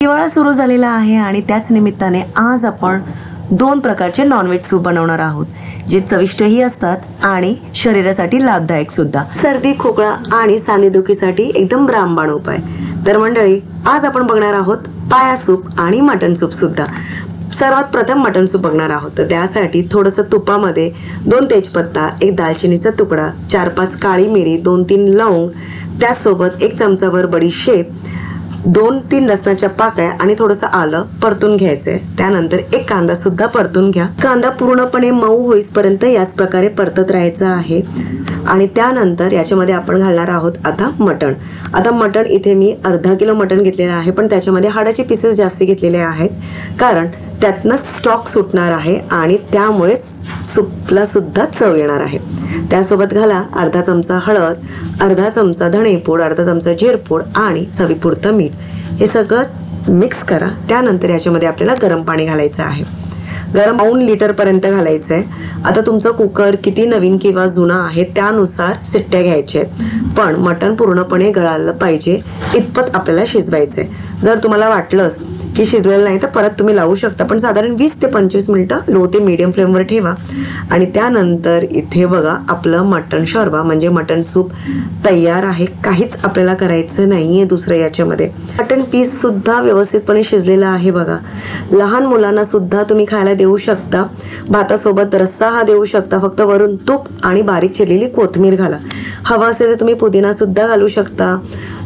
हिवाळा सुरू झालेला आहे आणि त्याच निमित्ताने आज आपण दोन प्रकारचे नॉनव्हेज सूप बनवणार आहोत, जे चविष्टही असतात आणि शरीरासाठी लाभदायक सुद्धा। सर्दी, खोकला आणि सांधेदुखीसाठी एकदम रामबाण उपाय। तर मंडळी, आज आपण बघणार आहोत पाया सूप आणि मटन सूप सुद्धा। सर्वात प्रथम मटन सूप बघणार आहोत। तर त्यासाठी थोडंसं तुपामध्ये 2 तेजपत्ता, 1 दालचिनीचा तुकडा, 4-5 काळी मिरी, 2-3 लवंग, त्यासोबत 1 चमचाभर बडीशेप, 2-3 लसणाच्या पाकळ्या आणि थोडंसं आलं परतून घ्यायचंय। त्यानंतर 1 कांदा सुद्धा परतून घ्या। कांदा पूर्णपणे मऊ होईपर्यंत याच प्रकारे परतत राहायचं आहे। आणि त्यानंतर याच्यामध्ये आपण घालणार आहोत आता मटण। आता मटण इथे मी अर्धा किलो मटण घेतलेलं आहे, पण त्याच्यामध्ये हाडाचे पीसेस जास्त घेतलेले आहेत, कारण त्यातनं स्टॉक सुटणार आहे आणि त्यामुळे सूपला सुद्धा चव येणार आहे। त्यासोबत घाला अर्धा चमचा हळद, अर्धा चमचा धणेपूड, अर्धा चमचा जिरपूड आणि चवीपुरतं मीठ। हे सगळं मिक्स करा। त्यानंतर याच्यामध्ये आपल्याला गरम पाणी घालायचं आहे। गरम 2 लिटर पर्यंत घालायचंय। आता तुमचा कुकर किती नवीन किंवा जुना आहे त्यानुसार शिट्ट्या घ्यायच्या आहेत, पण मटण पूर्णपणे गळालं पाहिजे इतपत आपल्याला शिजवायचंय। जर तुम्हाला वाटलंच की शिजलेलं नाही तर परत तुम्ही लावू शकता, पण साधारण 20 ते 25 मिनिटं लो ते मीडियम फ्लेमवर ठेवा। आणि त्यानंतर इथे बघा आपलं मटण शॉर्बा म्हणजे मटण सूप तयार आहे। काहीच आपल्याला करायचं नाहीये दुसरं याच्यामध्ये। मटण पीस सुद्धा व्यवस्थितपणे शिजलेला आहे बघा। लहान मुलांना सुद्धा तुम्ही खायला देऊ शकता। भातासोबत रस्सा हा देऊ शकता। फक्त वरून तूप आणि बारीक चिरलेली कोथिंबीर घाला। हवा असेल तर तुम्ही पुदिना सुद्धा घालू शकता।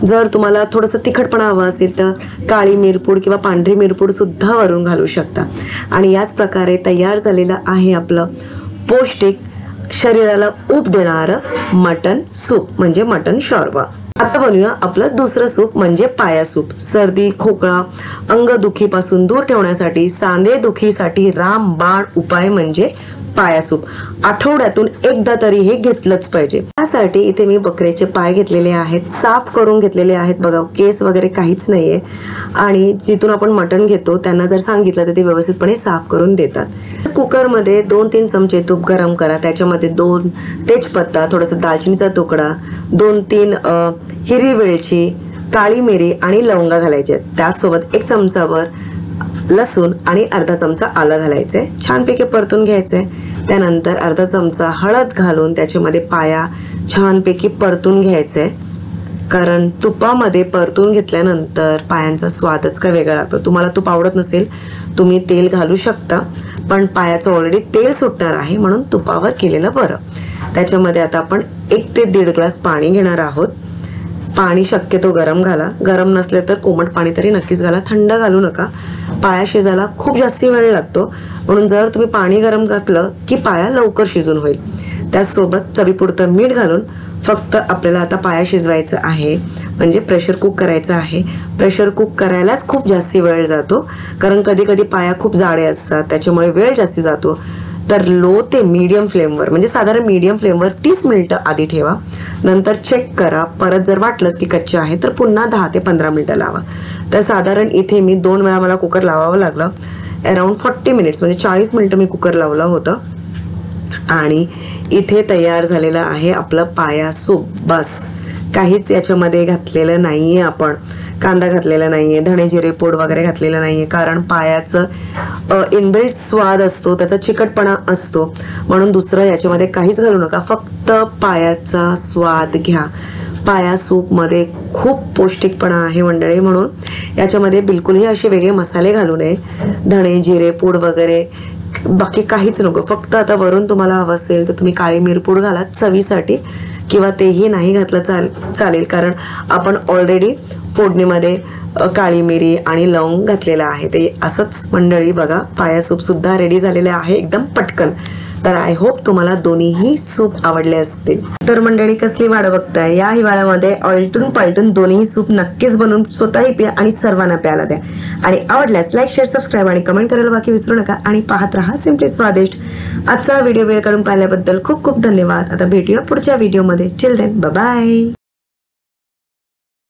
जर तुम्हाला थोडंसं तिखटपणा हवा असेल तर काळी मिरपूड किंवा पांढरी मिरपूड सुद्धा वरून घालू शकता। आणि याच प्रकारे तयार झालेलं आहे आपलं पौष्टिक, शरीराला ऊब देणारं मटण सूप म्हणजे मटण शॉर्बा। आता बनवूया आपलं दुसरं सूप म्हणजे पाया सूप। सर्दी, खोकला, अंगदुखीपासून दूर ठेवण्यासाठी, सांधेदुखीसाठी रामबाण उपाय म्हणजे पाया सूप। आठवड्यातून एकदा तरी हे घेतलंच पाहिजे। त्यासाठी इथे मी बकऱ्याचे पाय घेतलेले आहेत, साफ करून घेतलेले आहेत बघा, केस वगैरे काहीच नाहीये। आणि जिथून आपण मटण घेतो त्यांना जर सांगितलं तर ते व्यवस्थितपणे साफ करून देतात। कुकरमध्ये 2-3 चमचे तूप गरम करा। त्याच्यामध्ये 2 तेजपत्ता, थोडंसं दालचिनीचा तुकडा, 2-3 हिरवी वेलची, काळी मिरी आणि लवंगा घालायचे। त्यासोबत 1 चमचाभर लसूण आणि अर्धा चमचा आलं घालायचे। छानपैकी परतून घ्यायचे। त्यानंतर अर्धा चमचा हळद घालून त्याच्यामध्ये पाया छानपैकी परतून घ्यायचे, कारण तुपामध्ये परतून घेतल्यानंतर पायांचा स्वादच का वेगळा लागतो। तुम्हाला तूप आवडत नसेल तुम्ही तेल घालू शकता, पण पायाचं ऑलरेडी तेल सुटणार आहे म्हणून तुपावर केलेलं बरं। त्याच्यामध्ये आता आपण 1 ते 1.5 ग्लास पाणी घेणार आहोत। पाणी शक्यतो गरम घाला, गरम नसले तर कोमट पाणी तरी नक्कीच घाला, थंड घालू नका। पाया शिजायला खूप जास्त वेळ लागतो, म्हणून जर तुम्ही पाणी गरम घातलं की पाया लवकर शिजून होईल। त्यासोबत चवीपुरतं मीठ घालून फक्त आपल्याला आता पाया शिजवायचं आहे, म्हणजे प्रेशर कुक करायचं आहे। प्रेशर कुक करायलाच खूप जास्त वेळ जातो, कारण कधी कधी पाया खूप जाडे असतात, त्याच्यामुळे वेळ जास्त जातो। तर लो ते मीडियम फ्लेमवर, म्हणजे साधारण मीडियम फ्लेमवर 30 मिनिटं आधी ठेवा। नंतर चेक करा, परत जर वाटलंच की कच्चे आहे तर पुन्हा 10 ते 15 मिनिटं लावा। तर साधारण इथे मी 2 वेळा मला कुकर लावावं लागलं। अराउंड 40 मिनिट्स म्हणजे 40 मिनिटं मी कुकर लावलं होतं। आणि इथे तयार झालेलं आहे आपलं पाया सूप। बस, काहीच याच्यामध्ये घातलेलं नाहीये, आपण कांदा घातलेला नाहीये, धणे जिरे पूड वगैरे घातलेलं नाहीये, कारण पायाचं इनबिल्ट स्वाद असतो, त्याचा चिकटपणा असतो, म्हणून दुसरं याच्यामध्ये काहीच घालू नका। फक्त पायाचा स्वाद घ्या। पाया सूप मध्ये खूप पौष्टिकपणा आहे मंडळी, म्हणून याच्यामध्ये बिलकुलही असे वेगळे मसाले घालू नये। धणे जिरे पूड वगैरे बाकी काहीच नको। फक्त आता वरून तुम्हाला हवं असेल तर तुम्ही काळी मिरपूड घाला चवीसाठी, किंवा तेही नाही घातलं चालेल, कारण आपण ऑलरेडी फोडणीमध्ये काळी मिरी आणि लवंग घातलेला आहे। ते असंच मंडळी बघा, पाया सूप सुद्धा रेडी झालेले आहे एकदम पटकन। तर आय होप तुम्हाला दोन्हीही सूप आवडले असतील। तर मंडळी, कसली वाट बघताय? या हिवाळ्यामध्ये आलटून पालटून दोन्ही सूप नक्कीच बनवून स्वतःही प्या आणि सर्वांना प्यायला द्या। आणि आवडल्यास लाईक, शेअर, सबस्क्राईब आणि कमेंट करायला बाकी विसरू नका। आणि पाहत रहा सिम्पली स्वादिष्ट। आजचा व्हिडिओ वेळ काढून पाहिल्याबद्दल खूप खूप धन्यवाद। आता भेटूया पुढच्या व्हिडिओमध्ये। Till then, bye bye.